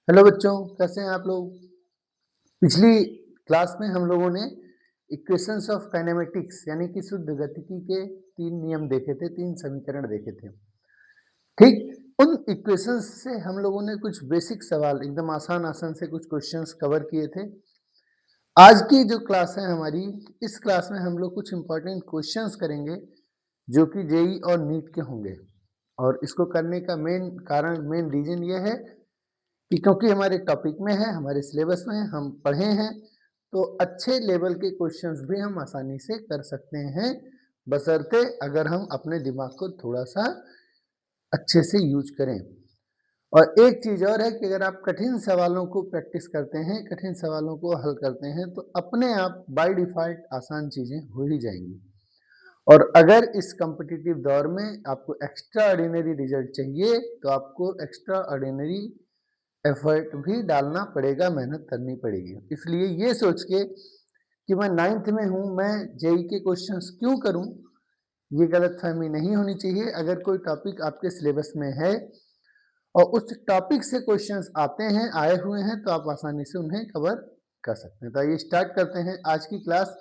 Hello बच्चों, कैसे हैं आप लोग? पिछली क्लास में हम लोगों ने इक्वेशंस ऑफ काइनेमेटिक्स यानी कि शुद्ध गतिकी के 3 नियम देखे थे, 3 समीकरण देखे थे। ठीक, उन इक्वेशंस से हम लोगों ने कुछ बेसिक सवाल एकदम आसान से कुछ क्वेश्चंस कवर किए थे। आज की जो क्लास है हमारी, इस क्लास में हम लोग कुछ इंपॉर्टेंट क्वेश्चंस करेंगे जो कि जेईई और नीट के होंगे। और इसको करने का मेन रीजन ये है कि क्योंकि हमारे टॉपिक में है, हमारे सिलेबस में है, हम पढ़े हैं, तो अच्छे लेवल के क्वेश्चंस भी हम आसानी से कर सकते हैं, बशर्ते अगर हम अपने दिमाग को थोड़ा-सा अच्छे से यूज़ करें। और एक चीज़ और है कि अगर आप कठिन सवालों को प्रैक्टिस करते हैं, कठिन सवालों को हल करते हैं, तो अपने आप बाय डिफ़ॉल्ट आसान चीज़ें हो ही जाएँगी। और अगर इस कॉम्पिटिटिव दौर में आपको एक्स्ट्रा ऑर्डिनरी रिजल्ट चाहिए, तो आपको एक्स्ट्रा ऑर्डिनरी एफर्ट भी डालना पड़ेगा, मेहनत करनी पड़ेगी। इसलिए ये सोच के कि मैं 9th में हूँ, मैं जेईई के क्वेश्चंस क्यों करूँ, ये गलतफ़हमी नहीं होनी चाहिए। अगर कोई टॉपिक आपके सिलेबस में है और उस टॉपिक से क्वेश्चंस आते हैं, आए हुए हैं, तो आप आसानी से उन्हें कवर कर सकते हैं। तो आइए स्टार्ट करते हैं आज की क्लास,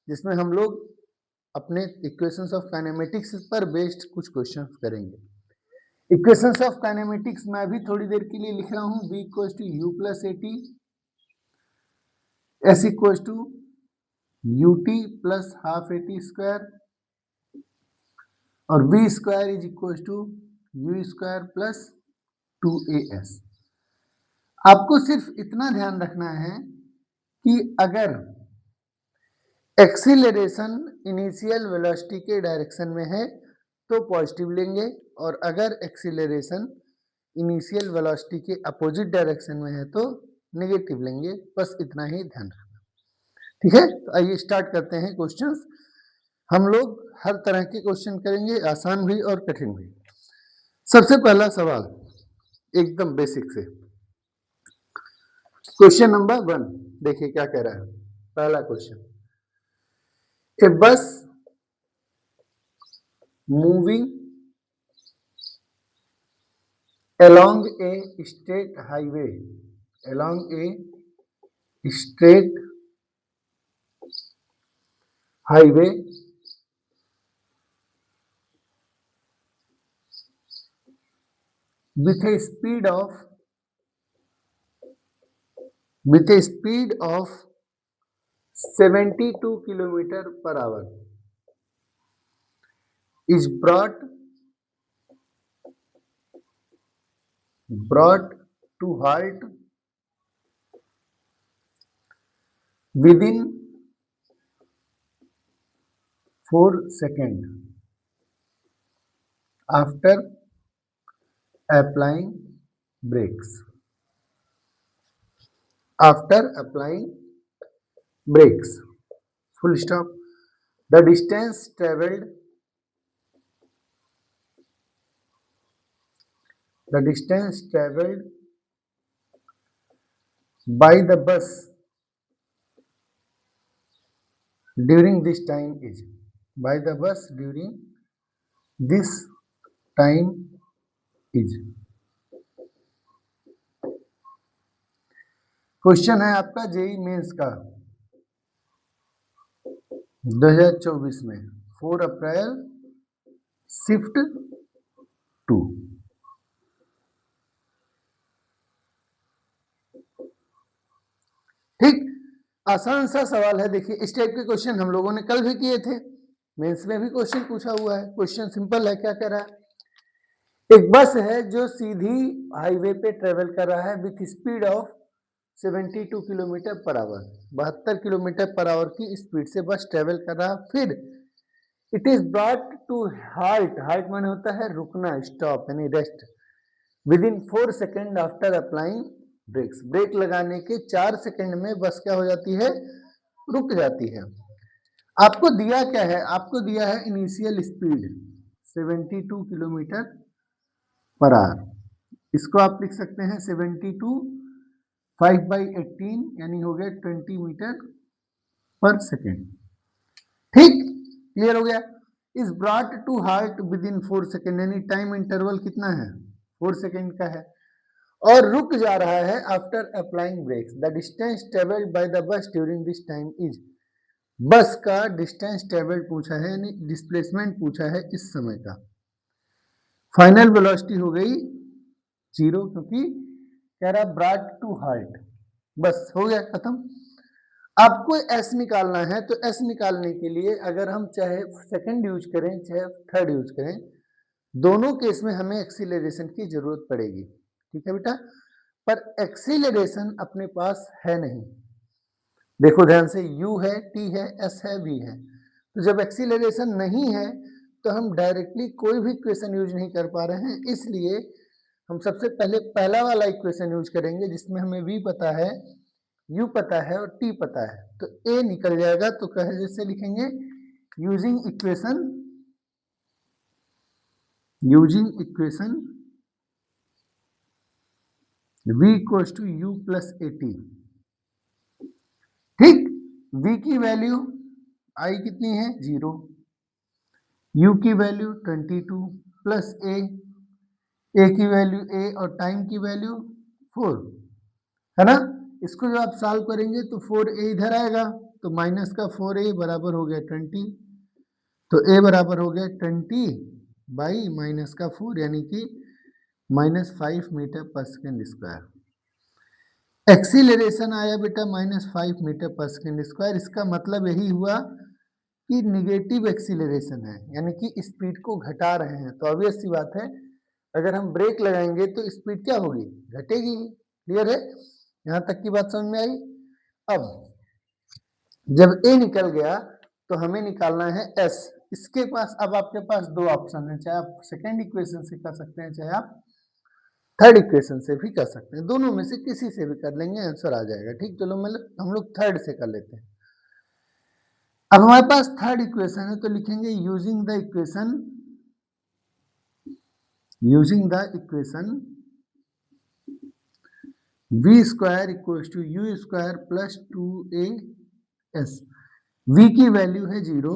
जिसमें हम लोग अपने इक्वेशंस ऑफ काइनेमेटिक्स पर बेस्ड कुछ क्वेश्चंस करेंगे। इक्वेशंस ऑफ काइनेमेटिक्स मैं अभी थोड़ी देर के लिए लिख रहा हूँ। v equals to u plus a t, s equals to u t plus half a t square, और v square is equals to u square plus 2as। आपको सिर्फ इतना ध्यान रखना है कि अगर एक्सीलरेशन इनिशियल वेलोसिटी के डायरेक्शन में है तो पॉजिटिव लेंगे, और अगर एक्सीलरेशन इनिशियल वेलोसिटी के अपोजिट डायरेक्शन में है तो नेगेटिव लेंगे। बस इतना ही ध्यान रखना, ठीक है। तो आइए स्टार्ट करते हैं क्वेश्चंस। हम लोग हर तरह के क्वेश्चन करेंगे, आसान भी और कठिन भी। सबसे पहला सवाल एकदम बेसिक से, क्वेश्चन नंबर 1 देखिए क्या कह रहा है। पहला क्वेश्चन, ए बस moving along a straight highway, along a straight highway with a speed of 72 kilometer per hour is brought to halt within 4 seconds after applying brakes. After applying brakes, full stop. The distance traveled by the bus during this time is, by the bus during this time is। Question है आपका JEE mains का 2024 में, 4 अप्रैल shift 2। ठीक, आसान सा सवाल है। देखिए इस टाइप के क्वेश्चन हम लोगों ने कल भी किए थे, मेंस में भी क्वेश्चन पूछा हुआ है। क्वेश्चन सिंपल है, क्या कह रहा है, एक बस है जो सीधी हाईवे पे ट्रेवल कर रहा है with speed of 72 kilometre per hour, 72 kilometre per hour की स्पीड से बस ट्रेवल कर रहा है। फिर it is brought to halt, halt माने होता है रुकना, स्टॉप यानी rest, within 4 second after applying brakes, brake लगाने के 4 सेकेंड में बस क्या हो जाती है, रुक जाती है। आपको दिया क्या है, आपको दिया है initial speed 72 kilometre per our. इसको आप लिख सकते हैं 72 5/18 यानी हो गया 20 मीटर पर सेकेंड। ठीक, क्लियर हो गया। Is brought to halt within 4 second यानी टाइम इंटरवल कितना है, 4 सेकेंड का है। और रुक जा रहा है after applying brakes. The distance travelled by the bus during this time is, bus का डिस्टेंस ट्रेवल्ड पूछा है, यानी डिस्प्लेसमेंट पूछा है इस समय का। फाइनल वेलोसिटी हो गई 0, क्योंकि कह रहा ब्रॉट टू हाल्ट, बस हो गया खत्म। आपको एस निकालना है, तो एस निकालने के लिए अगर हम चाहे सेकंड यूज करें चाहे थर्ड यूज करें, दोनों केस में हमें एक्सीलरेशन की जरूरत पड़ेगी, ठीक है बेटा। पर एक्सीलरेशन अपने पास है नहीं, देखो ध्यान से, u है, t है, s है, v है। तो जब एक्सीलरेशन नहीं है तो हम डायरेक्टली कोई भी इक्वेशन यूज नहीं कर पा रहे हैं, इसलिए हम सबसे पहले पहला वाला इक्वेशन यूज करेंगे जिसमें हमें v पता है, u पता है और t पता है, तो a निकल जाएगा। तो कहे जैसे लिखेंगे using equation v equals to u plus a t, ठीक। v की वैल्यू i कितनी है 0, u की वैल्यू 22 प्लस a की वैल्यू a और टाइम की वैल्यू 4 है ना। इसको जब आप सॉल्व करेंगे तो 4a इधर आएगा, तो माइनस का 4a बराबर हो गया 20, तो a बराबर हो गया 20 बाई माइनस का 4, यानी कि -5 मीटर पर सेकेंड स्क्वायर। एक्सीलरेशन आया बेटा -5 मीटर पर सेकेंड स्क्वायर। इसका मतलब यही हुआ कि निगेटिव एक्सीलरेशन है, यानी कि स्पीड को घटा रहे हैं। तो ऑब्वियस सी बात है, अगर हम ब्रेक लगाएंगे तो स्पीड क्या होगी, घटेगी। क्लियर है, यहां तक की बात समझ में आई। अब जब ए निकल गया तो हमें निकालना है एस। इसके पास अब आपके पास दो ऑप्शन है, चाहे आप सेकेंड इक्वेशन से कर सकते हैं, चाहे आप थर्ड इक्वेशन से भी कर सकते हैं, दोनों में से किसी से भी कर लेंगे, आंसर आ जाएगा, ठीक। चलो मतलब हम लोग थर्ड से कर लेते हैं। अब हमारे पास थर्ड इक्वेशन है, तो लिखेंगे using the equation v square equals to u square plus 2as। v की वैल्यू है 0,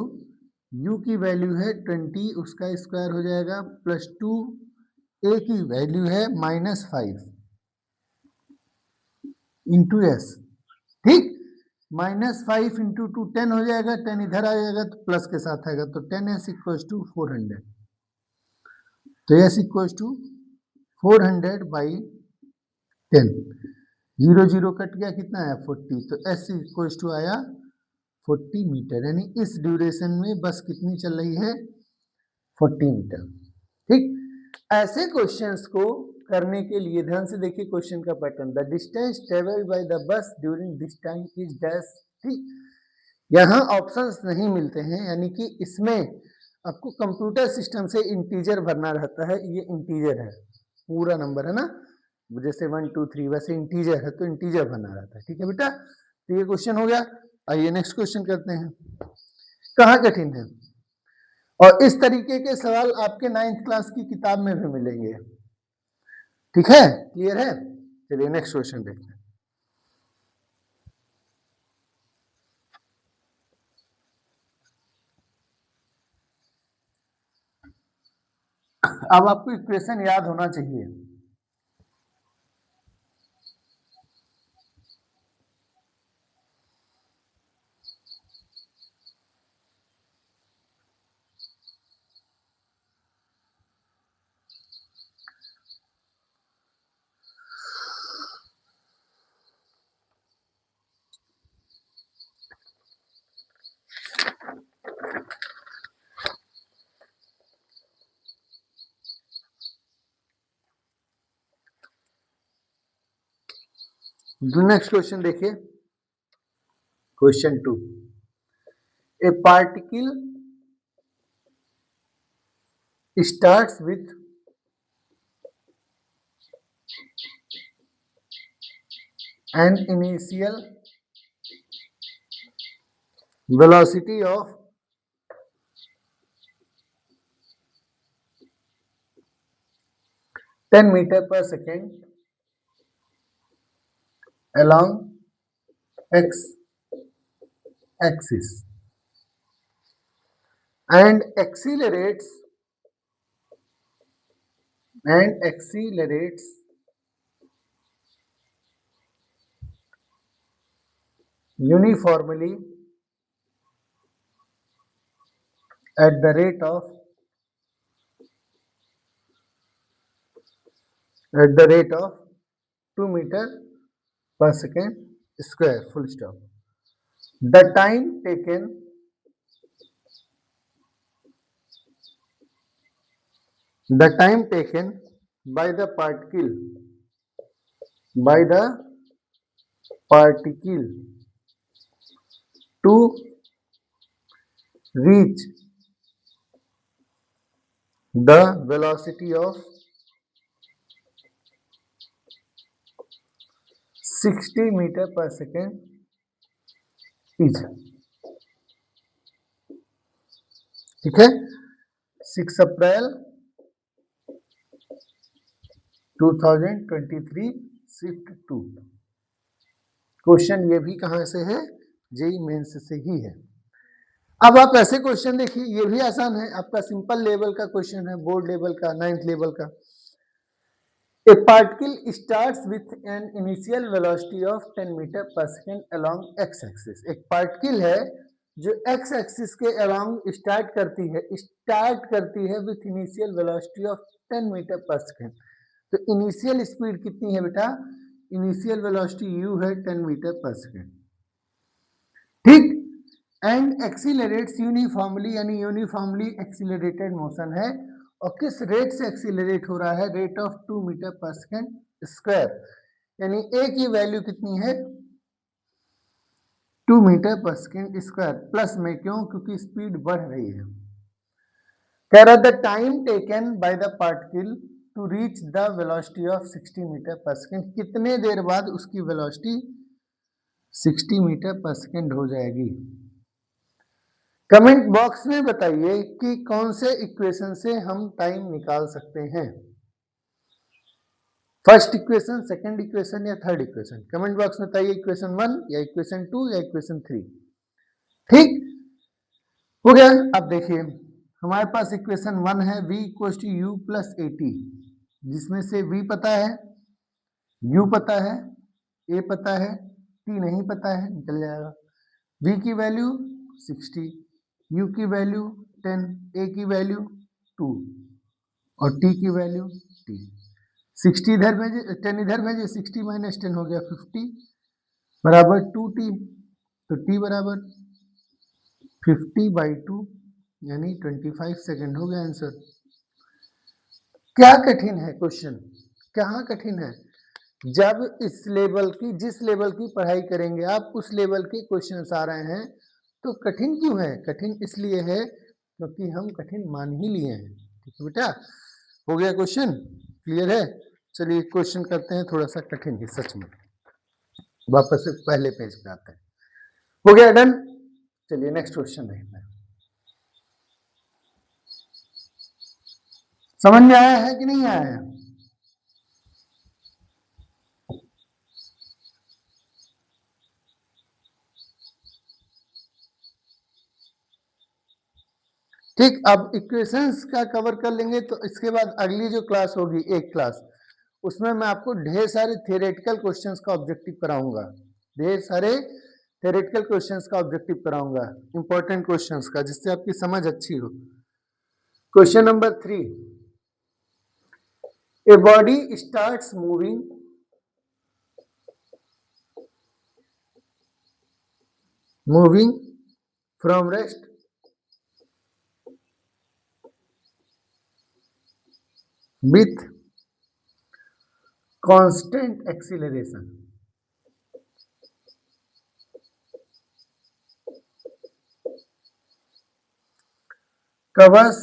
u की वैल्यू है 20, उसका स्क्वायर हो जाएगा प्लस 2, a की वैल्यू है -5 इंटू एस, ठीक। -5 इंटू 2 10 हो जाएगा, 10 इधर आ जाएगा तो प्लस के साथ आएगा, तो 10s इक्वल्स टू 400। तो s equals to 400 by 10, 0 0 cut गया, कितना आया 40, तो s इक्वल्स टू आया 40 मीटर, यानी इस ड्यूरेशन में बस कितनी चल रही है 40 मीटर, ठीक। ऐसे क्वेश्चंस को करने के लिए ध्यान से देखिए क्वेश्चन का pattern. The distance travelled by the bus during this time is dash, ठीक। यहाँ ऑप्शंस नहीं मिलते हैं, यानी कि इसमें आपको कंप्यूटर सिस्टम से इंटीजर भरना रहता है। ये इंटीजर है, पूरा नंबर है ना, जैसे 1 2 3 वैसे इंटीजर है, तो इंटीजर भरना रहता है, ठीक है बेटा। तो ये क्वेश्चन हो गया। आइए नेक्स्ट क्वेश्चन करते हैं। कहाँ कठिन है, और इस तरीके के सवाल आपके 9th क्लास की किताब में भी मिलेंगे, ठीक है। क्लियर है, चलिए नेक्स्ट क्वेश्चन देखते हैं। अब आपको इक्वेशन याद होना चाहिए। नेक्स्ट क्वेश्चन देखिए, question 2। A particle starts with an initial velocity of 10 meter per second along x axis and accelerates uniformly at the rate of 2 meter per second square, full stop. The time taken by the particle to reach the velocity of 60 meter per second is, ठीक है, 6 अप्रैल 2023 shift 2। Question ये भी कहां से है, JEE mains से ही है। अब आप ऐसे क्वेश्चन देखिए, ये भी आसान है, आपका सिंपल लेवल का क्वेश्चन है, बोर्ड लेवल का, 9th लेवल का। A particle starts with an initial velocity of 10 metre पर सेकेंड along x axis। एक पार्टिकल है जो x एक्सिस के along स्टार्ट करती है with initial velocity of 10 metre पर सेकेंड। तो इनिशियल स्पीड कितनी है बेटा, इनिशियल वेलोसिटी u है 10 मीटर पर सेकेंड, ठीक। एंड एक्सीलरेट्स यूनिफॉर्मली, यानी यूनिफॉर्मली एक्सीलरेटेड मोशन है, और किस रेट से एक्सीलरेट हो रहा है, रेट ऑफ 2 मीटर पर सेकेंड स्क्वायर, यानी ए की वैल्यू कितनी है 2 मीटर पर सेकेंड स्क्वायर प्लस में, क्यों, क्योंकि स्पीड बढ़ रही है। कह रहा the time taken by the particle to reach the velocity of 60 metre पर सेकेंड, कितने देर बाद उसकी वेलोसिटी 60 मीटर पर सेकेंड हो जाएगी। कमेंट बॉक्स में बताइए कि कौन से इक्वेशन से हम टाइम निकाल सकते हैं, फर्स्ट इक्वेशन, सेकंड इक्वेशन या थर्ड इक्वेशन। कमेंट बॉक्स में बताइए इक्वेशन 1 या इक्वेशन 2 या इक्वेशन 3। ठीक हो गया। अब देखिए हमारे पास इक्वेशन 1 है, v equals to u plus a t, जिसमें से v पता है, u पता है, a पता है, t नहीं पता है, निकल जाएगा। v की वैल्यू 60, u की वैल्यू 10, a की वैल्यू 2 और t की वैल्यू 3। 60 इधर भेजे, 10 इधर भेजे, 60 माइनस 10 हो गया 50 बराबर 2t, तो t बराबर 50/2 यानी 25 सेकेंड हो गया आंसर। क्या कठिन है क्वेश्चन, कहाँ कठिन है, जब इस लेवल की, जिस लेवल की पढ़ाई करेंगे आप, उस लेवल के क्वेश्चंस आ रहे हैं, तो कठिन क्यों है, कठिन इसलिए है क्योंकि हम कठिन मान ही लिए हैं। ठीक है बेटा, हो गया क्वेश्चन, क्लियर है। चलिए क्वेश्चन करते हैं, थोड़ा सा कठिन है सच में, वापस से पहले पेज पे आते हैं। हो गया डन, चलिए नेक्स्ट क्वेश्चन देखते हैं। समझ में आया है कि नहीं आया है? ठीक, अब इक्वेशंस का कवर कर लेंगे, तो इसके बाद अगली जो क्लास होगी, एक क्लास, उसमें मैं आपको ढेर सारे थियोरेटिकल क्वेश्चंस का ऑब्जेक्टिव कराऊंगा, ढेर सारे थियोरेटिकल क्वेश्चंस का ऑब्जेक्टिव कराऊंगा, इंपॉर्टेंट क्वेश्चंस का, जिससे आपकी समझ अच्छी हो। Question number 3, a body starts moving from rest with constant acceleration, covers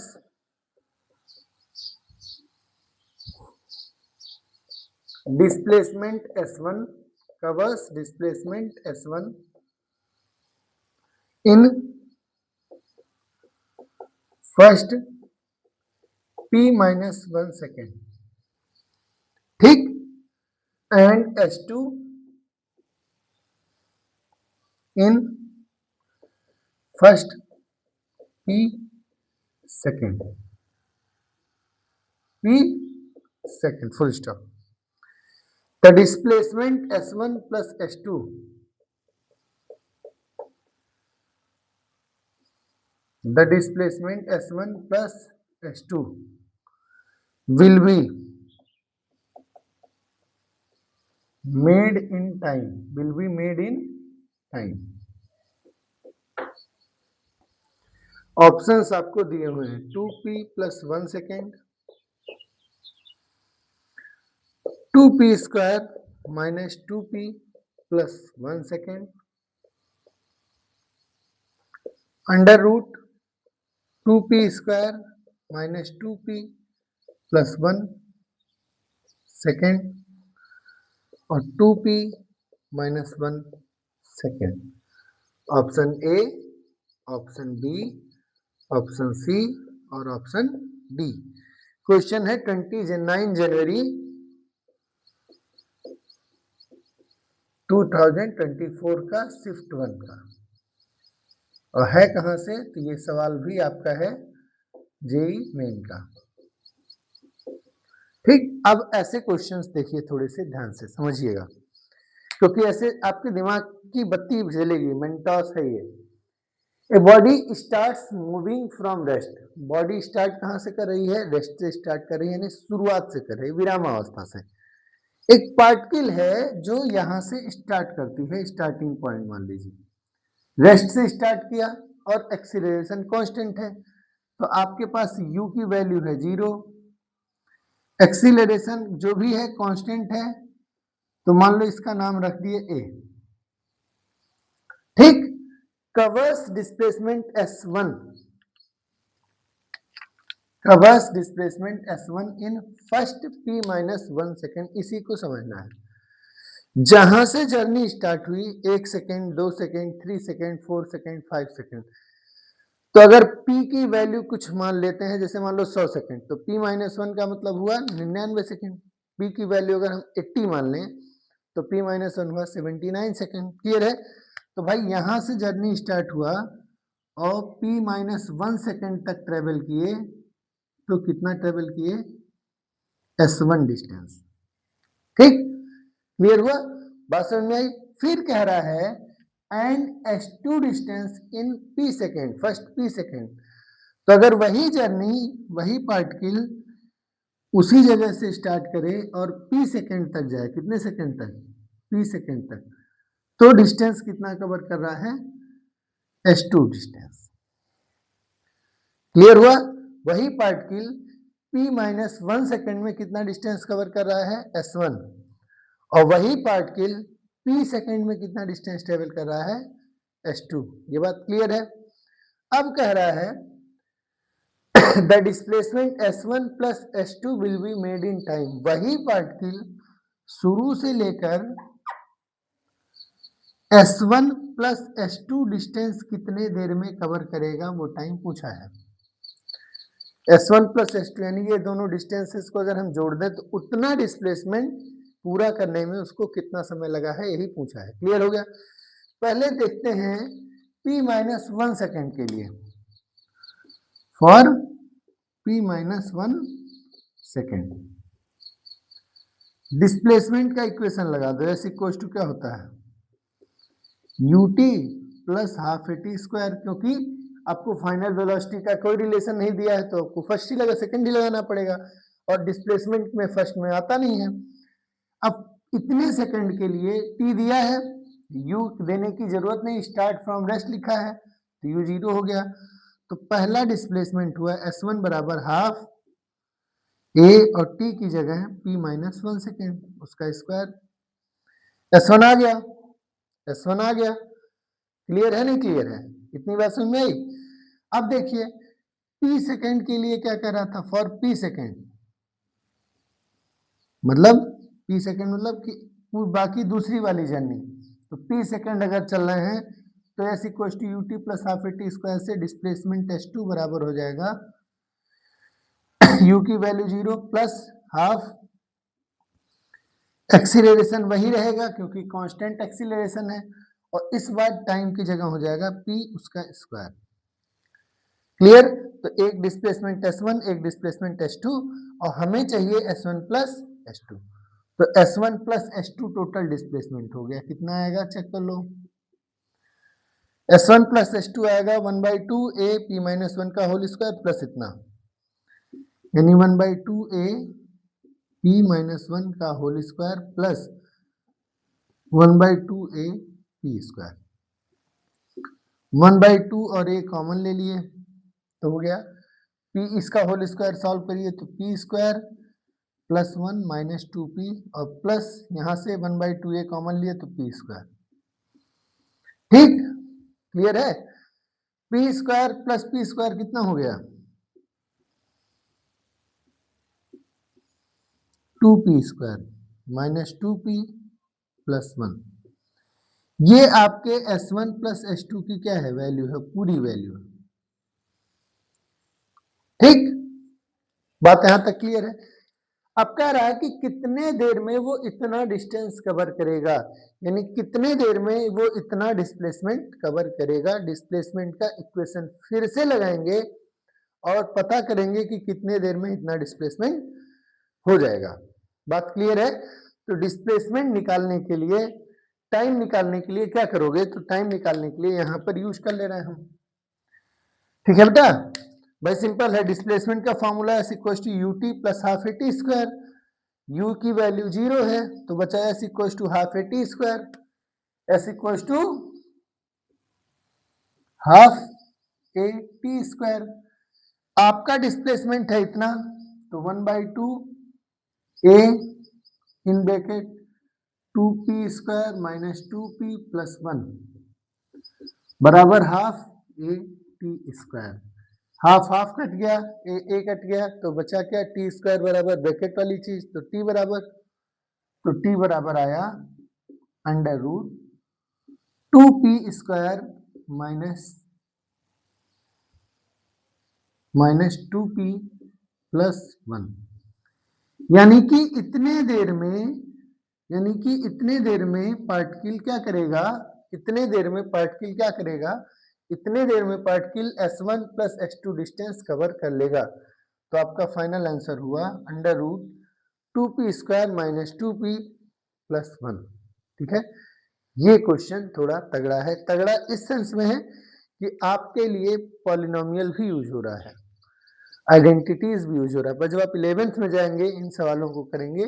displacement s1, covers displacement s1 in first p-1 second, ठीक, and s2 in first p second, full stop। The displacement s1 plus s2 the displacement S1 plus S2 will be made in time, will be made in time। Options आपको दिए हुए हैं 2p plus 1 second, 2p square minus 2p plus 1 second, under root 2p square minus 2p plus 1 second और 2p minus 1 second. Option A, option B, option C और option D. Question है 29 जनवरी 2024 का shift 1 का, और है कहां से, तो ये सवाल भी आपका है जेई मेन का। ठीक, अब ऐसे क्वेश्चंस देखिए, थोड़े से ध्यान से समझिएगा, क्योंकि ऐसे आपके दिमाग की बत्ती जलेगी। मेंटॉस है ये। A body starts moving from rest. Body start कहां से कर रही है, रेस्ट से स्टार्ट कर रही है, यानी शुरुआत से कर रही है, विरामावस्था से। एक पार्टिकल है जो यहां से स्टार्ट करती है, स्टार्टिंग पॉइंट मान लीजिए, रेस्ट से स्टार्ट किया और एक्सीलरेशन कांस्टेंट है, तो आपके पास u की वैल्यू है 0, एक्सीलरेशन जो भी है कांस्टेंट है, तो मान लो इसका नाम रख दिए a। ठीक, covers displacement S1, covers displacement S1 in first p minus 1 second. इसी को समझना है, जहां से जर्नी स्टार्ट हुई 1 second, 2 second, 3 second, 4 second, 5 second, तो अगर p की वैल्यू कुछ मान लेते हैं, जैसे मान लो 100 सेकेंड, तो p माइनस 1 का मतलब हुआ 99 सेकेंड। p की वैल्यू अगर हम 80 मान लें तो p माइनस 1 हुआ 79 सेकेंड। क्लियर है? तो भाई यहां से जर्नी स्टार्ट हुआ और p माइनस 1 सेकेंड तक ट्रेवल किए, तो कितना ट्रेवल किए, S1 डिस्टेंस। ठीक, क्लियर हुआ, बात समझ में आई? फिर कह रहा है and S2 distance in p second, first p second. तो अगर वही जर्नी, वही पार्टिकल उसी जगह से स्टार्ट करे और p सेकेंड तक जाए, कितने सेकेंड तक, p सेकेंड तक, तो डिस्टेंस कितना कवर कर रहा है, S2 डिस्टेंस। क्लियर हुआ? वही पार्टिकल p माइनस 1 सेकेंड में कितना डिस्टेंस कवर कर रहा है, S1, और वही पार्टिकल p सेकेंड में कितना डिस्टेंस ट्रेवल कर रहा है, S2। ये बात क्लियर है? अब कह रहा है the displacement S1 plus S2 will be made in time. वही पार्टिकल शुरू से लेकर S1 प्लस S2 डिस्टेंस कितने देर में कवर करेगा, वो टाइम पूछा है। S1 प्लस S2 यानी ये दोनों डिस्टेंसेस को अगर हम जोड़ दें तो उतना डिस्प्लेसमेंट पूरा करने में उसको कितना समय लगा है, यही पूछा है। क्लियर हो गया? पहले देखते हैं p माइनस 1 सेकेंड के लिए, for p minus 1 second displacement का इक्वेशन लगा दो। एस इक्वल टू क्या होता है, ut plus half a t square, क्योंकि आपको फाइनल वेलोसिटी का कोई रिलेशन नहीं दिया है, तो आपको फर्स्ट ही लगा, सेकेंड ही लगाना पड़ेगा, और डिस्प्लेसमेंट में फर्स्ट में आता नहीं है। अब इतने सेकंड के लिए t दिया है, u देने की जरूरत नहीं, स्टार्ट फ्रॉम रेस्ट लिखा है, तो u 0 हो गया। तो पहला डिस्प्लेसमेंट हुआ S1 बराबर हाफ a, और t की जगह है p माइनस 1 सेकेंड, उसका स्क्वायर। S1 आ गया, S1 आ गया। क्लियर है नहीं क्लियर है? इतनी बात समझ में आई? अब देखिए p सेकेंड के लिए क्या कह रहा था, फॉर p सेकेंड, मतलब p सेकेंड मतलब कि बाकी दूसरी वाली जर्नी, तो p सेकेंड अगर चल रहे हैं तो S equal to u t plus half a t square से डिस्प्लेसमेंट S2 बराबर हो जाएगा u की वैल्यू 0 प्लस हाफ, एक्सीलरेशन वही रहेगा क्योंकि कांस्टेंट एक्सीलरेशन है, और इस बार टाइम की जगह हो जाएगा p उसका स्क्वायर। क्लियर? तो एक डिस्प्लेसमेंट S1, एक डिस्प्लेसमेंट S2, और हमें चाहिए S1 प्लस S2, तो S1 plus S2 total displacement हो गया। कितना आएगा चेक कर लो, S1 प्लस S2 आएगा 1/2 a p माइनस 1 का होल स्क्वायर प्लस इतना, यानी 1/2 a p माइनस 1 का whole square plus 1/2 a p square. 1/2 और a कॉमन ले लिए तो हो गया p, इसका होल स्क्वायर सॉल्व करिए तो p square plus 1 minus 2p और प्लस यहां से 1/2 a कॉमन लिए तो p स्क्वायर। ठीक, क्लियर है। p square plus p square कितना हो गया, 2p square minus 2p plus 1। ये आपके S1 प्लस S2 की क्या है, वैल्यू है, पूरी वैल्यू है। ठीक, बात यहां तक क्लियर है। अब कह रहा है कि कितने देर में वो इतना डिस्टेंस कवर करेगा, यानी कितने देर में वो इतना डिस्प्लेसमेंट कवर करेगा। डिस्प्लेसमेंट का इक्वेशन फिर से लगाएंगे और पता करेंगे कि कितने देर में इतना डिस्प्लेसमेंट हो जाएगा। बात क्लियर है। तो डिस्प्लेसमेंट निकालने के लिए, टाइम निकालने के लिए क्या करोगे, तो टाइम निकालने के लिए यहां पर यूज कर ले रहे हैं हम। ठीक है बेटा, भाई सिंपल है। डिस्प्लेसमेंट का formula S equal to u t plus half a t square. u की वैल्यू 0 है तो बचा S equal to half a t square, S equal to half a t square. आपका डिस्प्लेसमेंट है इतना, तो 1/2 a in bracket 2p square minus 2p plus 1 बराबर half a t square. Half half cut गया, a cut गया तो बचा क्या, टी स्क्वायर बराबर ब्रैकेट वाली चीज, तो टी बराबर, तो टी बराबर आया under root 2p square minus 2p plus 1। यानी कि इतने देर में पार्टिकल क्या करेगा, इतने देर में पार्टिकल क्या करेगा, इतने देर में particle S1 plus S2 distance cover कर लेगा। तो आपका फाइनल आंसर हुआ under root 2p square minus 2p plus 1। ठीक है, ये क्वेश्चन थोड़ा तगड़ा है। तगड़ा इस सेंस में है कि आपके लिए पॉलिनोमियल भी यूज हो रहा है, आइडेंटिटीज भी यूज हो रहा है। पर जब आप 11th में जाएंगे, इन सवालों को करेंगे,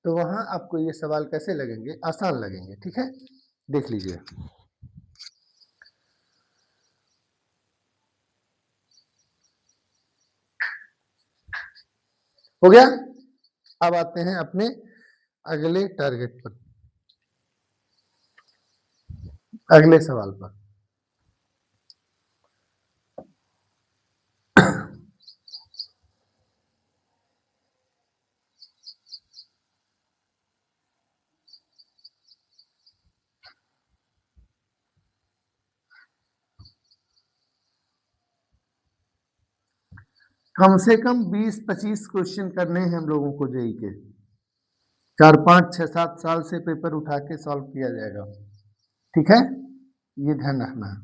तो वहां आपको ये सवाल कैसे लगेंगे, आसान लगेंगे। ठीक है, देख लीजिए। हो गया। अब आते हैं अपने अगले टारगेट पर, अगले सवाल पर। कम से कम 20-25 क्वेश्चन करने हैं हम लोगों को जेई के। 4, 5, 6, 7 साल से पेपर उठा के सॉल्व किया जाएगा। ठीक है, ये ध्यान रखना है।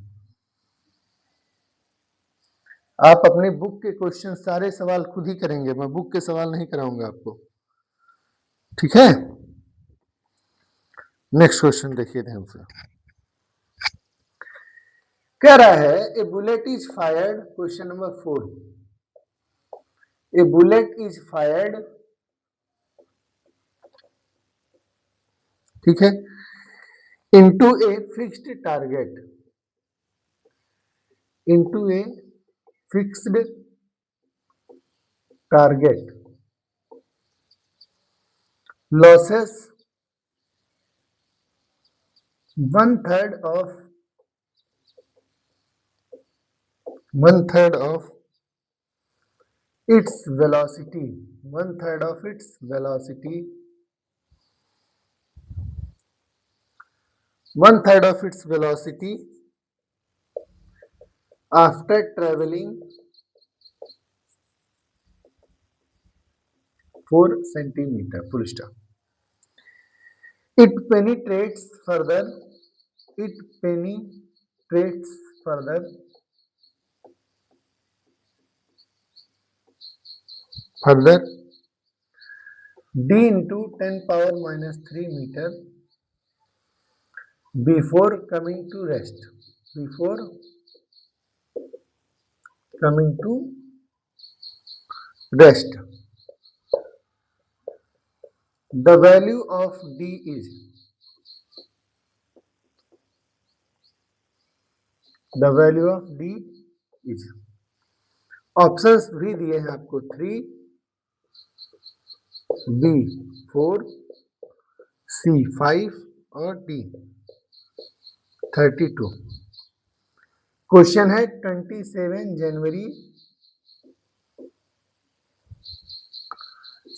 आप अपने बुक के क्वेश्चन सारे सवाल खुद ही करेंगे, मैं बुक के सवाल नहीं कराऊंगा आपको। ठीक है, नेक्स्ट क्वेश्चन देखिए ध्यान से। कह रहा है a bullet is fired, question number 4। A bullet is fired, ठीक है, into a fixed target, into a fixed target, losses 1/3 of its velocity, 1/3 of its velocity, 1/3 of its velocity after traveling 4 centimeter, full stop. It penetrates further, it penetrates further d into 10 power minus 3 meter before coming to rest, before coming to rest. The value of d is options भी दिए हैं आपको 3, B 4, C 5 और D 32। Question है 27 जनवरी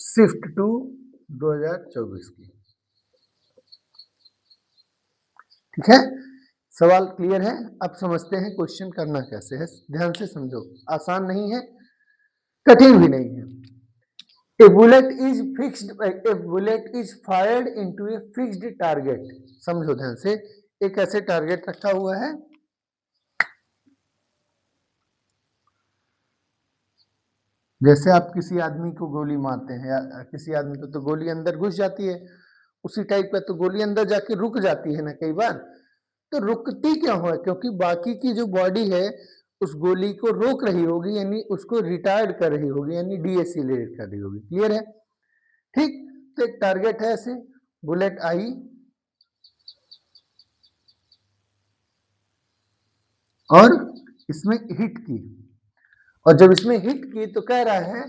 shift 2 2024 की। ठीक है, सवाल क्लियर है। अब समझते हैं क्वेश्चन करना कैसे है। ध्यान से समझो, आसान नहीं है, कठिन भी नहीं है। A bullet is fired into a fixed target। समझो ध्यान से, एक ऐसे टारगेट रखा हुआ है, जैसे आप किसी आदमी को गोली मारते हैं या किसी आदमी को तो गोली अंदर घुस जाती है, उसी टाइप का तो गोली अंदर जाके रुक जाती है ना कई बार। तो रुकती क्यों है? क्योंकि बाकी की जो बॉडी है उस गोली को रोक रही होगी, यानी उसको रिटार्ड कर रही होगी, यानी डीएसिलेट कर रही होगी। क्लियर है? ठीक, तो एक टारगेट है ऐसे, बुलेट आई और इसमें हिट की, और जब इसमें हिट की तो कह रहा है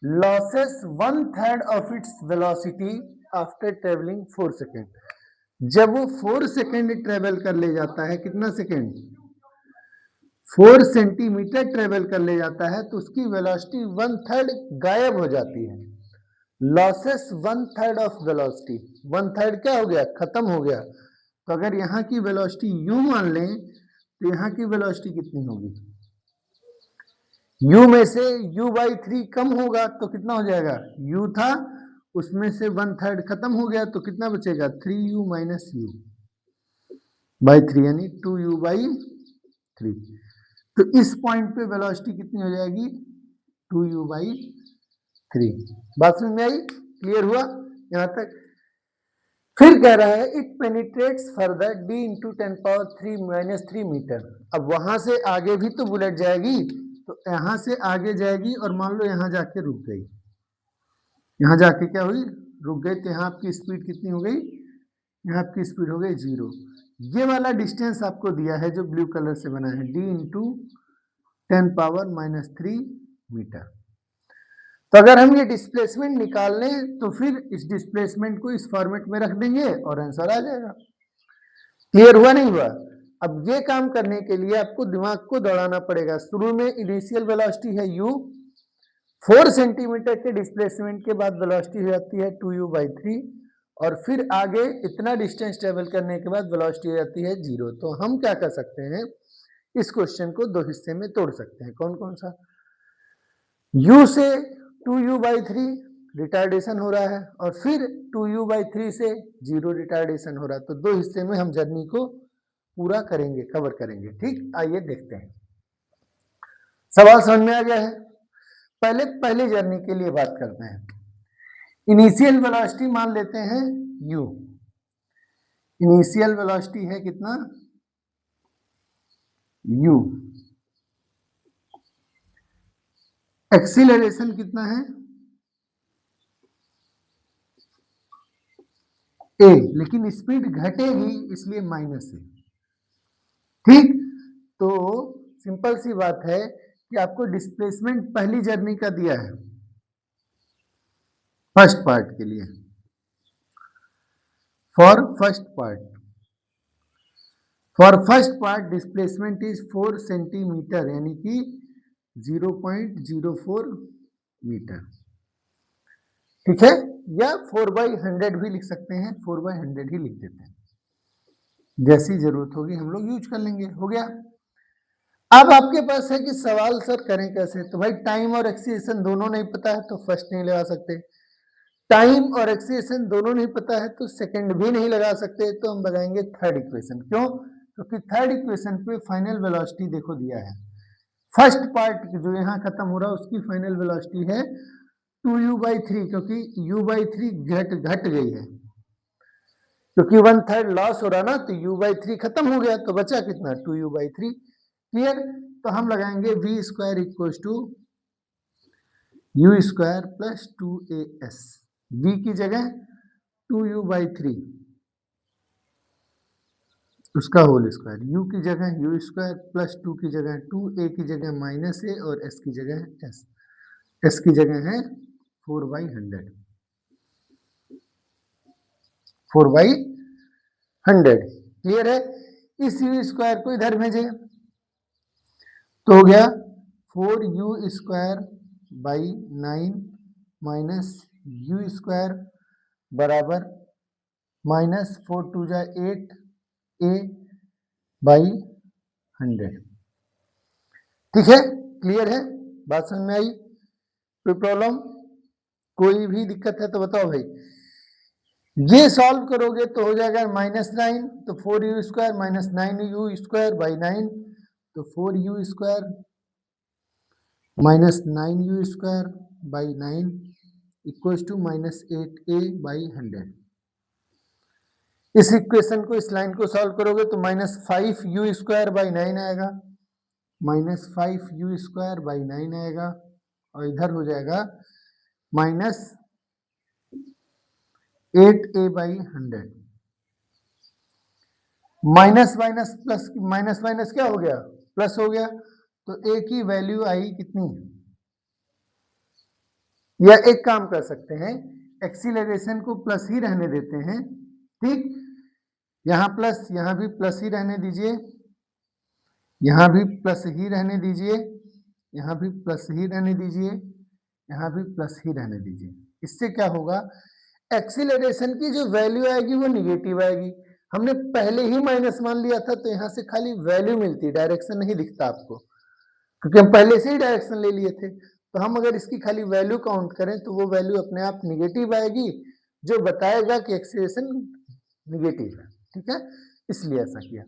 losses 1/3 of its velocity after travelling 4 second. जब वो 4 सेकेंड ट्रेवल कर ले जाता है, कितना सेकेंड? 4 सेंटीमीटर ट्रेवल कर ले जाता है, तो उसकी वेलोसिटी 1/3 गायब हो जाती है। लॉसेस 1/3 ऑफ वेलोसिटी, 1/3 क्या हो गया? खत्म हो गया। तो अगर यहाँ की वेलोसिटी u मान लें तो यहाँ की वेलोसिटी कितनी होगी? u में से u/3 कम होगा तो कितना हो जाएगा? u था, उसमें से 1/3 खत्म हो गया तो कितना बचेगा? 3u माइनस u/3 यानी 2u/3। तो इस पॉइंट पे वेलोसिटी कितनी हो जाएगी? 2u/3। बात समझ में आई? क्लियर हुआ यहां तक? फिर कह रहा है it penetrates further d × 10⁻³ metre. अब वहां से आगे भी तो बुलेट जाएगी, तो यहां से आगे जाएगी और मान लो यहां जाके रुक गई, यहां जाके क्या हुई? रुक गई। तो यहाँ आपकी स्पीड कितनी हो गई? यहाँ आपकी स्पीड हो गई 0। ये वाला डिस्टेंस आपको दिया है जो ब्लू कलर से बना है, d × 10⁻³ मीटर। तो अगर हम ये डिस्प्लेसमेंट निकाल लें तो फिर इस डिस्प्लेसमेंट को इस फॉर्मेट में रख देंगे और आंसर आ जाएगा। क्लियर हुआ नहीं हुआ? अब ये काम करने के लिए आपको दिमाग को दौड़ाना पड़ेगा। शुरू में इनिशियल वेलोसिटी है u, 4 सेंटीमीटर के डिस्प्लेसमेंट के बाद वेलोसिटी हो जाती है 2u/3, और फिर आगे इतना डिस्टेंस ट्रेवल करने के बाद वेलोसिटी हो जाती है 0। तो हम क्या कर सकते हैं, इस क्वेश्चन को 2 हिस्से में तोड़ सकते हैं। कौन कौन सा? u से 2u/3 रिटार्डेशन हो रहा है और फिर 2u/3 से 0 रिटार्डेशन हो रहा है। तो 2 हिस्से में हम जर्नी को पूरा करेंगे, कवर करेंगे। ठीक, आइए देखते हैं। सवाल समझ में आ गया है? पहली जर्नी के लिए बात करते हैं। इनिशियल वेलोसिटी मान लेते हैं u। इनिशियल वेलोसिटी है कितना? u। एक्सीलरेशन कितना है? a, लेकिन स्पीड घटेगी इसलिए माइनस है। ठीक, तो सिंपल सी बात है कि आपको डिस्प्लेसमेंट पहली जर्नी का दिया है फर्स्ट पार्ट के लिए। For first part displacement is 4 centimetre, यानी कि 0.04 मीटर। ठीक है, या 4/100 भी लिख सकते हैं, 4/100 ही लिख देते हैं, जैसी जरूरत होगी हम लोग यूज कर लेंगे। हो गया। अब आपके पास है कि सवाल सर करें कैसे? तो भाई टाइम और एक्सीलरेशन दोनों नहीं पता है तो फर्स्ट नहीं लगा सकते, टाइम और एक्सीलरेशन दोनों नहीं पता है तो सेकंड भी नहीं लगा सकते, तो हम लगाएंगे थर्ड इक्वेशन। क्यों? क्योंकि थर्ड इक्वेशन पे फाइनल वेलोसिटी देखो दिया है, फर्स्ट पार्ट जो यहाँ खत्म हो रहा है उसकी फाइनल वेलोसिटी है 2u/3, क्योंकि u/3 घट गई है। क्योंकि 1/3 लॉस हो रहा ना, तो u/3 खत्म हो गया, तो बचा कितना 2u/3। क्लियर। तो हम लगाएंगे v square equal to u square plus 2as, v की जगह 2u/3 उसका होल स्क्वायर, u की जगह u स्क्वायर प्लस 2 की जगह 2a की जगह -a और s की जगह s की जगह है 4/100, 4/100। क्लियर है। इस u स्क्वायर को इधर भेजें तो हो गया 4u square by 9 minus u square बराबर -4 2 जा 8 a बाई 100। ठीक है, क्लियर है, बात समझ में आई? कोई प्रॉब्लम, कोई भी दिक्कत है तो बताओ भाई। ये सॉल्व करोगे तो हो जाएगा -9, तो 4u square minus 9u square by 9, तो 4u square minus 9u square by 9 equals to -8a by 100। इस इक्वेशन को, इस लाइन को सॉल्व करोगे तो -5u स्क्वायर बाई 9 आएगा, -5u स्क्वायर बाई 9 आएगा, और इधर हो जाएगा -8a by 100। Minus minus plus, minus minus क्या हो गया, प्लस हो गया, तो a की वैल्यू आई कितनी? या एक काम कर सकते हैं, एक्सीलरेशन को प्लस ही रहने देते हैं। ठीक, यहां प्लस, यहां भी प्लस ही रहने दीजिए, यहां भी प्लस ही रहने दीजिए, यहां भी प्लस ही रहने दीजिए, यहां भी प्लस ही रहने दीजिए। इससे क्या होगा, एक्सीलरेशन की जो वैल्यू आएगी वो निगेटिव आएगी। हमने पहले ही माइनस मान लिया था, तो यहां से खाली वैल्यू मिलती, डायरेक्शन नहीं दिखता आपको, क्योंकि हम पहले से ही डायरेक्शन ले लिए थे। तो हम अगर इसकी खाली वैल्यू काउंट करें तो वो वैल्यू अपने आप निगेटिव आएगी, जो बताएगा कि एक्सीलरेशन निगेटिव है। ठीक है, इसलिए ऐसा किया।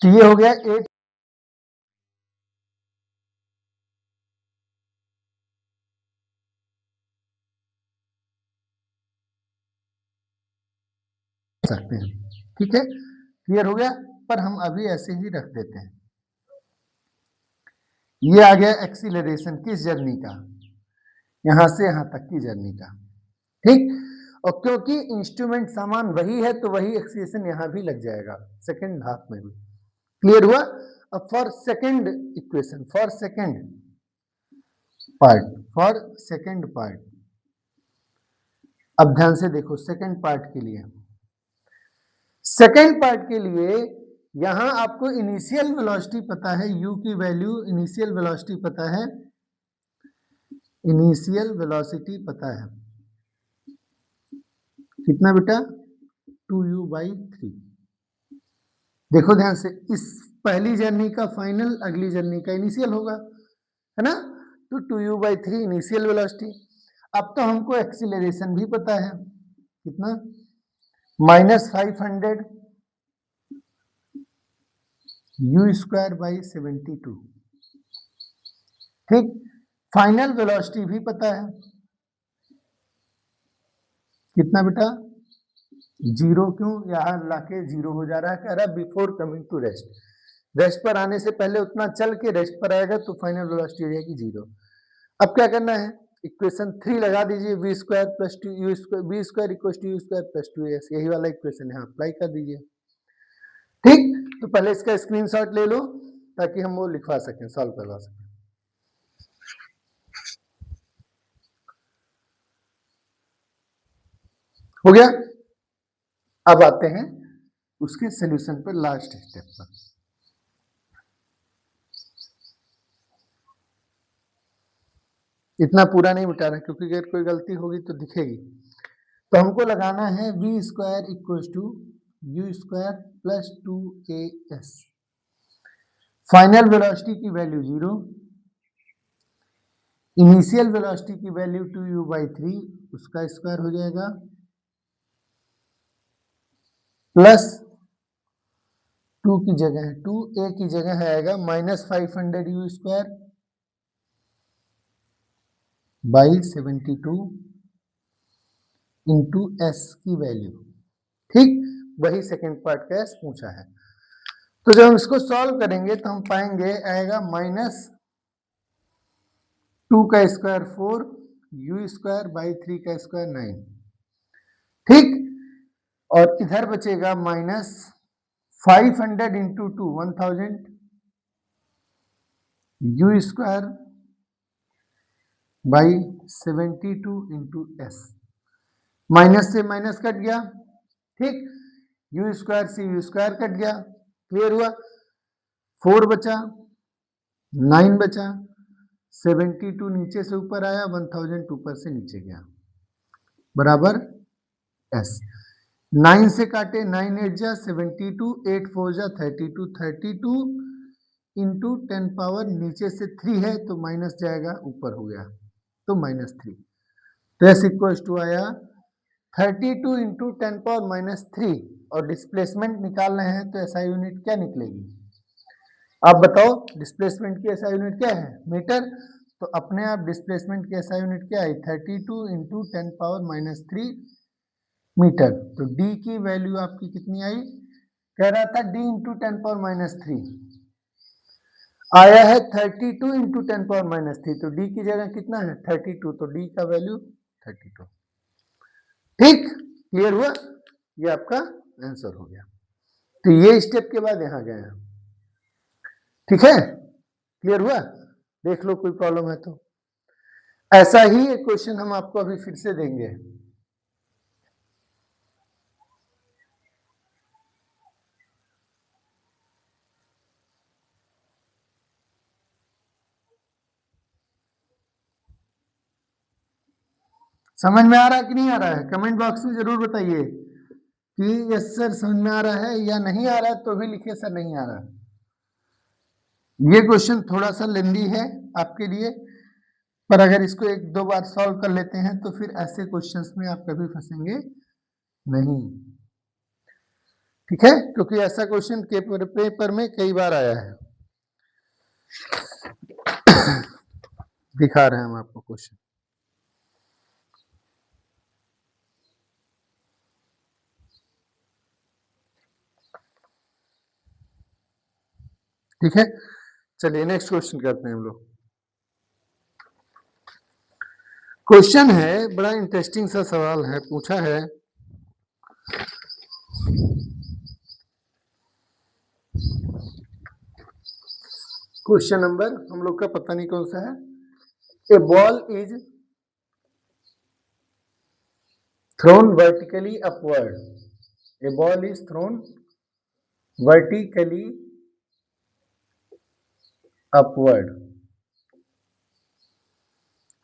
तो ये हो गया 8 सकते हैं। ठीक है, क्लियर हो गया, पर हम अभी ऐसे ही रख देते हैं। ये आ गया एक्सीलरेशन किस जर्नी का, यहां से यहां तक की जर्नी का। ठीक, और क्योंकि इंस्ट्रूमेंट सामान वही है तो वही एक्सीलरेशन यहां भी लग जाएगा, सेकंड हाफ में भी। क्लियर हुआ। अब for second equation, for second part, अब ध्यान से देखो, सेकंड पार्ट के लिए, सेकंड पार्ट के लिए यहां आपको इनिशियल वेलोसिटी पता है, u की वैल्यू, इनिशियल वेलोसिटी पता है, इनिशियल वेलोसिटी पता है कितना बेटा, 2u/3। देखो ध्यान से, इस पहली जर्नी का फाइनल, अगली जर्नी का इनिशियल होगा, है ना, तो 2u/3 इनिशियल वेलोसिटी। अब तो हमको एक्सीलरेशन भी पता है, कितना, -500 u स्क्वायर बाई 72। ठीक, फाइनल वेलोसिटी भी पता है, कितना बेटा, 0। क्यों, यहां लाके 0 हो जा रहा है, कह रहा है before coming to rest, rest पर आने से पहले उतना चल के रेस्ट पर आएगा तो फाइनल वेलोसिटी हो जाएगी 0। अब क्या करना है, इक्वेशन 3 लगा दीजिए, v square plus 2u square, v square equal to u square plus 2as, यही वाला इक्वेशन यहाँ अप्लाई कर दीजिए। ठीक, तो पहले इसका स्क्रीनशॉट ले लो ताकि हम वो लिखवा सकें, सॉल्व करवा सकें। हो गया। अब आते हैं उसके सॉल्यूशन पर, लास्ट स्टेप पर। इतना पूरा नहीं मिटा रहा क्योंकि अगर कोई गलती होगी तो दिखेगी। तो हमको लगाना है v square equal to u square plus 2as, final velocity की वैल्यू 0, इनिशियल वेलोसिटी की वैल्यू 2u/3, उसका स्क्वायर हो जाएगा, प्लस 2 की जगह 2a की जगह आएगा -500u square by 72 into s की वैल्यू, ठीक, वही सेकेंड पार्ट का पूछा है। तो जब हम इसको सॉल्व करेंगे तो हम पाएंगे आएगा -2 का स्क्वायर 4, u स्क्वायर बाई 3 का स्क्वायर 9। ठीक, और इधर बचेगा -500 into 2 1000 u square by 72 into S. Minus से माइनस कट गया, ठीक, u स्क्वायर से u स्क्वायर कट गया, क्लियर हुआ। 4 बचा, 9 बचा, 72 नीचे से ऊपर आया, 1000 ऊपर से नीचे गया, बराबर एस। 9 से काटे, 9 8 जा 72, 8 4 जा 32, 32 इंटू 10 पावर नीचे से 3 है तो माइनस जाएगा, ऊपर हो गया तो -3। तो एस इक्वल टू आया 32 इंटू 10 पावर -3। और डिस्प्लेसमेंट निकालना है तो एसआई यूनिट क्या निकलेगी, आप बताओ। डिस्प्लेसमेंट की एसआई यूनिट क्या है, मीटर। तो अपने आप डिस्प्लेसमेंट की एसआई यूनिट क्या आई, 32 इंटू 10 पावर -3 मीटर। तो डी की वैल्यू आपकी कितनी आई, कह रहा था डी इंटू 10 पावर -3, आया है 32 इंटू 10 पावर -3। तो डी की जगह कितना है 32, तो डी का वैल्यू 32। ठीक, क्लियर हुआ, ये आपका आंसर हो गया। तो ये स्टेप के बाद यहां गए हैं, ठीक है, क्लियर हुआ। देख लो कोई प्रॉब्लम है तो। ऐसा ही एक क्वेश्चन हम आपको अभी फिर से देंगे। समझ में आ रहा है कि नहीं आ रहा है, कमेंट बॉक्स में जरूर बताइए कि यस सर समझ में आ रहा है, या नहीं आ रहा है तो भी लिखिए सर नहीं आ रहा। ये क्वेश्चन थोड़ा सा लेंदी है आपके लिए, पर अगर इसको 1-2 बार सॉल्व कर लेते हैं तो फिर ऐसे क्वेश्चंस में आप कभी फंसेंगे नहीं, ठीक है, क्योंकि ऐसा क्वेश्चन पेपर में कई बार आया है। दिखा रहे हैं हम आपको क्वेश्चन, ठीक है। चलिए नेक्स्ट क्वेश्चन करते हैं हम लोग। क्वेश्चन है, बड़ा इंटरेस्टिंग सा सवाल है, पूछा है क्वेश्चन नंबर हम लोग का पता नहीं कौन सा है। A ball is thrown vertically upward, a ball is thrown vertically upward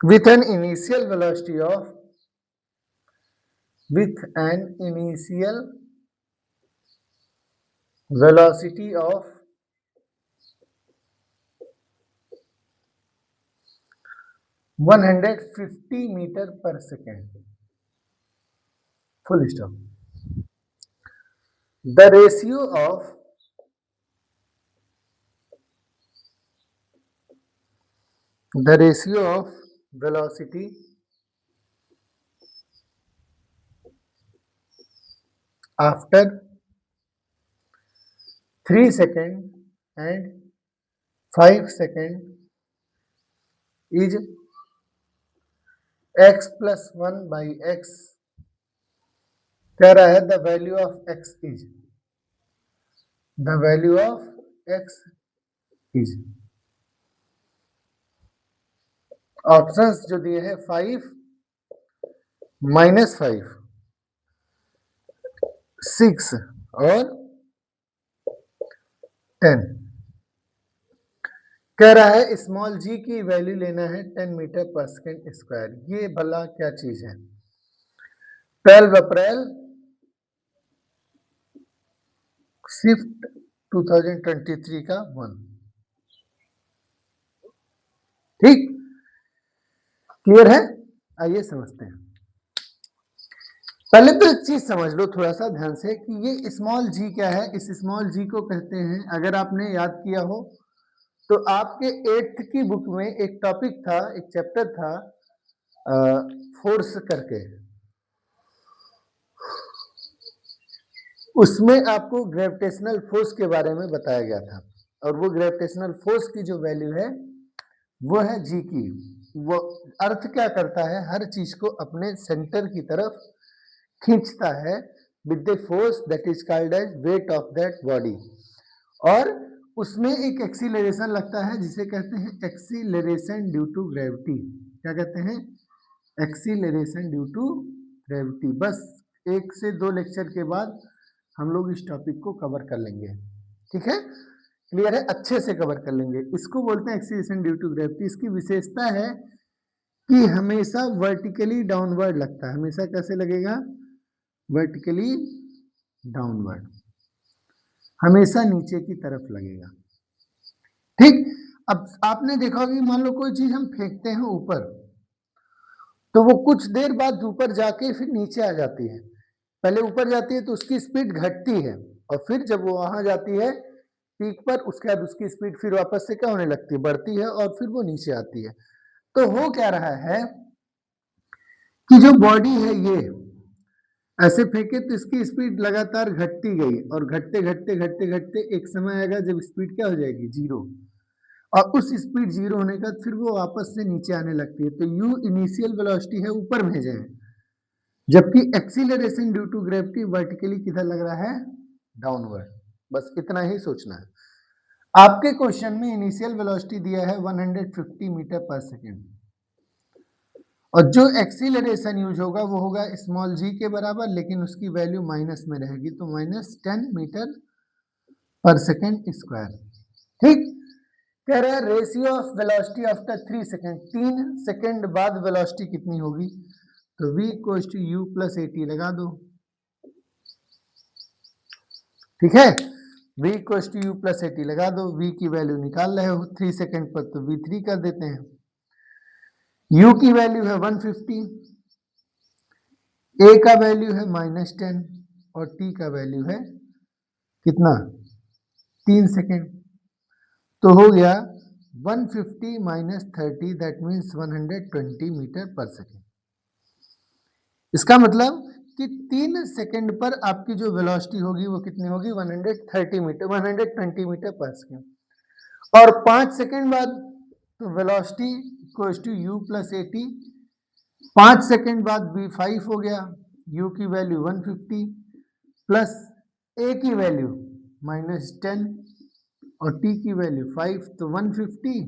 with an initial velocity of 150 meter per second, full stop. The ratio of velocity after 3 seconds and 5 seconds is x plus 1 by x। कह रहा है the value of x is options जो दिए हैं 5 -5 6 और 10। कह रहा है स्मॉल जी की वैल्यू लेना है 10 मीटर पर सेकेंड स्क्वायर। ये भला क्या चीज है। 12 अप्रैल शिफ्ट 2023 का 1, ठीक, क्लियर है। आइए समझते हैं। पहले तो एक चीज समझ लो थोड़ा सा ध्यान से कि ये स्मॉल जी क्या है। इस स्मॉल जी को कहते हैं, अगर आपने याद किया हो तो आपके 8th की बुक में एक टॉपिक था, एक चैप्टर था फोर्स करके, उसमें आपको ग्रेविटेशनल फोर्स के बारे में बताया गया था, और वो ग्रेविटेशनल फोर्स की जो वैल्यू है वो है जी की। वो अर्थ क्या करता है, हर चीज को अपने सेंटर की तरफ खींचता है with the force that is called as weight of that body, और उसमें एक एक्सीलरेशन लगता है जिसे कहते हैं एक्सीलरेशन ड्यू टू ग्रेविटी। क्या कहते हैं? Acceleration due to gravity. बस 1 से 2 लेक्चर के बाद हम लोग इस टॉपिक को कवर कर लेंगे, ठीक है? क्लियर है? अच्छे से कवर कर लेंगे। इसको बोलते हैं एक्सीलरेशन ड्यू टू ग्रेविटी। इसकी विशेषता है कि हमेशा वर्टिकली डाउनवर्ड लगता है। हमेशा कैसे लगेगा? वर्टिकली डाउनवर्ड, हमेशा नीचे की तरफ लगेगा, ठीक। अब आपने देखा होगा कि मान लो कोई चीज हम फेंकते हैं ऊपर, तो वो कुछ देर बाद ऊपर जाके फिर नीचे आ जाती है। पहले ऊपर जाती है तो उसकी स्पीड घटती है, और फिर जब वो वहां जाती है पीक पर, उसके बाद उसकी स्पीड फिर वापस से क्या होने लगती है? बढ़ती है, और फिर वो नीचे आती है। तो हो क्या रहा है कि जो बॉडी है ये ऐसे फेंके तो इसकी स्पीड लगातार घटती गई, और घटते घटते घटते घटते एक समय आएगा जब स्पीड क्या हो जाएगी? जीरो। और उस स्पीड जीरो होने का फिर वो वापस से नीचे आने लगती है। तो यू इनिशियल वेलोसिटी है, ऊपर भेजे हैं, जबकि acceleration due to gravity vertically किधर लग रहा है? डाउनवर्ड। बस इतना ही सोचना है। आपके क्वेश्चन में इनिशियल वेलोसिटी दिया है 150 मीटर पर सेकेंड, और जो एक्सीलरेशन यूज होगा वो होगा स्मॉल जी के बराबर, लेकिन उसकी वैल्यू माइनस में रहेगी, तो -10 मीटर पर सेकेंड स्क्वायर, ठीक। कह रहा है ratio of velocity after 3 second, 3 second बाद वेलोसिटी कितनी होगी? तो v equals to u plus at लगा दो, ठीक है। v equals to u plus at लगा दो, v की वैल्यू निकाल रहे हो 3 सेकेंड पर, तो v3 कर देते हैं। u की वैल्यू है 150, a का वैल्यू है -10, और t का वैल्यू है कितना? 3 सेकेंड। तो हो गया 150 माइनस 30, दैट मीन्स 120 मीटर पर सेकेंड। इसका मतलब कि 3 सेकेंड पर आपकी जो वेलोसिटी होगी वो कितनी होगी? 130 मीटर, 120 मीटर पर सेकेंड। और 5 सेकेंड बाद तो velocity equals to u plus at, 5 second बाद v5 हो गया, u की वैल्यू 150 प्लस a की वैल्यू -10 और t की वैल्यू 5, तो 150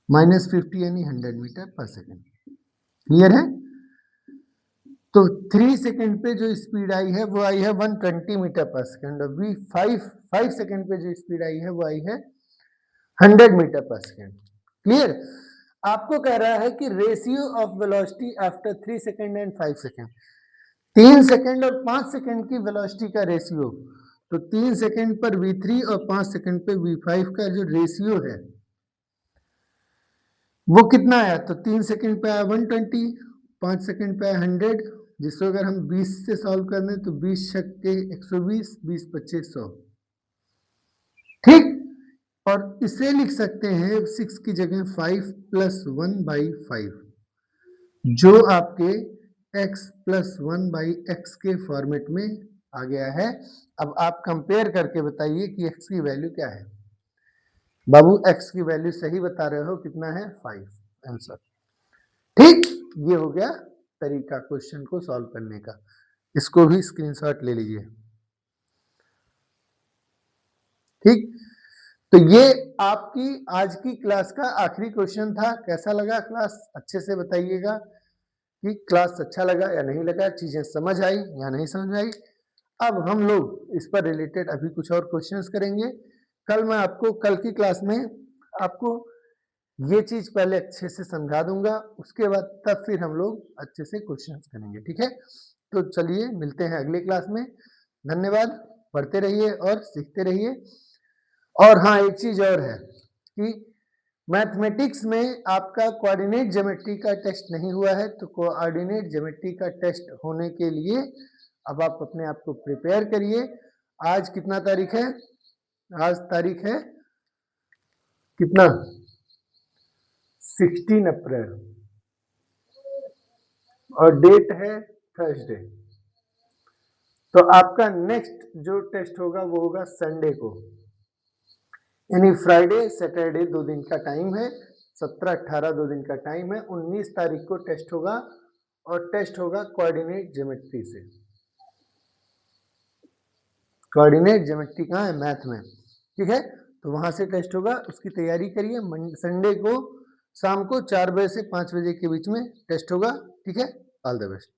-50 यानी 100 मीटर पर सेकेंड। क्लियर है? तो 3 सेकेंड पे जो स्पीड आई है वो आई है 120 मीटर पर सेकेंड, और v5 सेकेंड पे जो स्पीड आई है वो आई है 100 मीटर पर सेकेंड। क्लियर? आपको कह रहा है कि ratio of velocity after 3 second and 5 second, 3 second और 5 सेकेंड की वेलोसिटी का रेशियो, तो 3 सेकेंड पर v3 और 5 सेकेंड पे v5 का जो रेशियो है वो कितना आया? तो 3 सेकेंड पे आया 120, 5 सेकेंड पे आया 100, जिसको अगर हम 20 से सॉल्व कर दें तो 20 छक्के 120, 20 25 100, ठीक। और इसे लिख सकते हैं 6 की जगह 5 + 1/5, जो आपके x + 1/x के फॉर्मेट में आ गया है। अब आप कंपेयर करके बताइए कि x की वैल्यू क्या है। बाबू x की वैल्यू सही बता रहे हो, कितना है? 5 आंसर, ठीक। ये हो गया तरीका क्वेश्चन को सॉल्व करने का। इसको भी स्क्रीनशॉट ले लीजिए, ठीक। तो ये आपकी आज की क्लास का आखिरी क्वेश्चन था। कैसा लगा क्लास? अच्छे से बताइएगा कि क्लास अच्छा लगा या नहीं लगा, चीजें समझ आई या नहीं समझ आई। अब हम लोग इस पर रिलेटेड अभी कुछ और क्वेश्चंस करेंगे। कल मैं आपको कल की क्लास में आपको ये चीज पहले अच्छे से समझा दूंगा, उसके बाद तब फिर हम लोग अच्छे से क्वेश्चंस करेंगे, ठीक है। तो चलिए मिलते हैं अगले क्लास में। धन्यवाद। पढ़ते रहिए और सीखते रहिए। और हाँ, एक चीज और है कि मैथमेटिक्स में आपका कोऑर्डिनेट ज्योमेट्री का टेस्ट नहीं हुआ है, तो कोऑर्डिनेट ज्योमेट्री का टेस्ट होने के लिए अब आप अपने आप को प्रिपेयर करिए। आज कितना तारीख है? आज तारीख है कितना? 16 अप्रैल, और डेट है थर्सडे। तो आपका नेक्स्ट जो टेस्ट होगा वो होगा संडे को, यानी फ्राइडे सैटरडे 2 दिन का टाइम है, 17-18 2 दिन का टाइम है। 19 तारीख को टेस्ट होगा और टेस्ट होगा कोऑर्डिनेट ज्योमेट्री से। कोऑर्डिनेट ज्योमेट्री कहाँ है? मैथ में, ठीक है। तो वहां से टेस्ट होगा, उसकी तैयारी करिए। संडे को शाम को 4 बजे से 5 बजे के बीच में टेस्ट होगा, ठीक है। All the best.